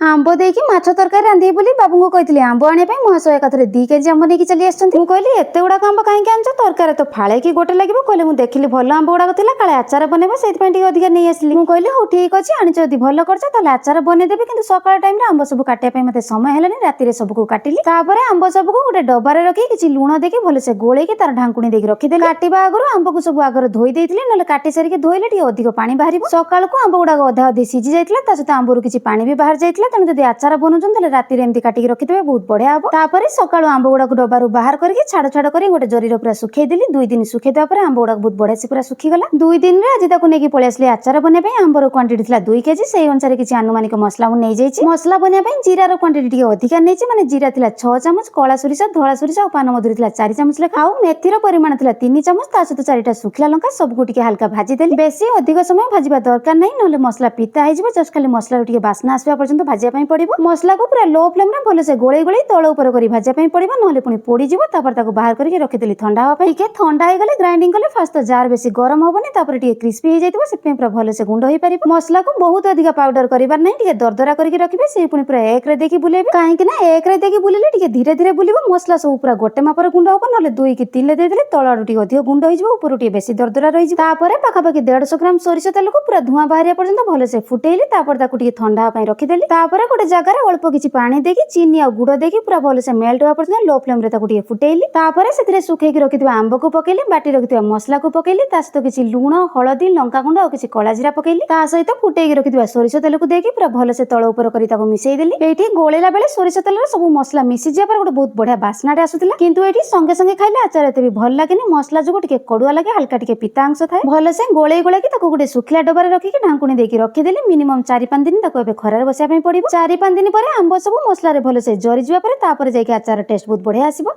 आंब देकी माछ तरकारी रांधि बोली बाबू को कहती आंब आने महाशय एकाथरे 2 केजी आंब नहीं चली आसुँच कहली एत गुड़ाक आंब कहीं आनछ तरकारी तो फाड़े कि गोटे लगे कहले मुझे देखिली भल आंब गुड़ाक काले आचार बनब से अधिक नहीं आसली मुझे कहली हूँ ठीक अच्छे आनी जदि भल कर आचार बनईदेवी कि सकाल टाइम आंब सब काटापी मत समय है राति सबको काटिली आंब सबको गोटे डबार रखी किसी लुण देकी भलसे गोल तार ढांकुणी देकी रखीदे काटा आगु आंब को सब आगर धोई देती ना काटी सारिक धोइले अधिक पानी बाहर सकाल को आंब गुड़ाक अधा अधी सीझी जाता सहित आंबरू किसी पानी भी बाहर जाता तेणु जब आचार बनाऊँ राति एमती काटिक रखिदे बहुत बढ़िया हम तापर सकाल आंब गुड़ाक डबारू बाहर करके छाड़ छाड़ कर गोटे जरीर पूरा सुखईदेली 2 दिन सुखईदेवा पर आंब गुड़ाक बहुत बढ़िया से पूरा सुखीगला 2 दिन में आज ताको नहीं पलि आसली आचार बनाई आंबर क्वांटिटी था 2 केजी से अनुसार किसी आनुमानिक मसला नहीं जाइए मसला बनाई जीरार क्वांटिटी अधिका नहीं माने जीरा थिला 6 चामच कला सोरिष धला सोरिष और पान मधुरी थिला 4 चामच लेखा आउ मेथीर परिमाण थिला 3 चामच ता सहित 4टा सुखिला लंका सबको टिके हल्का भाजी देली बेसी अधिक समय भाजिबा दरकार नहीं नले मसला पिता हो जस्ट खाली मसला टिके बास्ना आसवा पर्यंत भाजिया पड़िबो मसला को पूरा लो फ्लेम रे भलसे गोळई गोळई तळ ऊपर करी भाजिया पड़िबो नले पुनी पोड़ी जिवो तापर ताको बाहर करके रखिदेली ठंडा हवा टिके ठंडा हो गले ग्राइंडिंग कले फास्ट जार बेसी गरम होबनी तापर टिके क्रिस्पी हो जाइतबो से पूरा भलसे गुंड होई परिबो मसला को बहुत अधिक पाउडर करिबार नहीं टिके दरदरा करके रखिबे से पुनी पूरा एक रे देखि बुलेबे काहे कि ना एक रे देखि बुलेले टिके धीरे धीरे बुलिबो मसला सब पूरा गोटे मापर गुंड होबो नले 2 कि 3 ले दे देले तळ आडु टिके अधिक गुंड होई जिवो ऊपर टिके बेसी दरदरा रहि जिवो तापर पाखापाखि 150 ग्राम सोरिष तेल को पूरा धुआं बाहरिया पर्यंत भलसे फुटेइली तापर ताको टिके ठंडा पई रखिदेली तापर गोटे जगह अल्प किछि पानी देकी चीनी आ गुड़ देकी पूरा भलसे मेल्ट होवा पर्यंत लो फ्लेम रे ताको टिके फुटेइली तापर सेथिरे सुखैकी रखिथिबा आंब को पकेइली बाटी रखिथिबा मसला को पकेइली ता सहित किछि लूण हळदी लंका गुंड और किछि कला जीरा पकेइली ता सहित फुटेइकी रखिथिबा सोरिष तेल को देकी पूरा भलसे तळ ऊपर करी ताको मिसेई देली एठी गोळेला बेले सोरिष तेल रे सब मसला मिसी जिया पर गोटे बहुत बढ़िया बास्नाटे आसुतिला किंतु एठी संगे संगे खाइले आचार एते भी भल लागेनी मसला जो टिके कड़ुआ लगे हल्का टिके पिता अंश थाए भलसे गोळेई गोळेकी ताको गोटे सुखिला डबारे रखिकी ढांकुणी देकी रखिदेली मिनिमम 4-5 दिन ताको एबे खरारे बसिया पई पड़िबो 4-5 दिन पर आंब सब मसला रे भलसे जरी जिवा पर तापर जायके आचार टेस्ट बहुत बढ़िया आसीबो।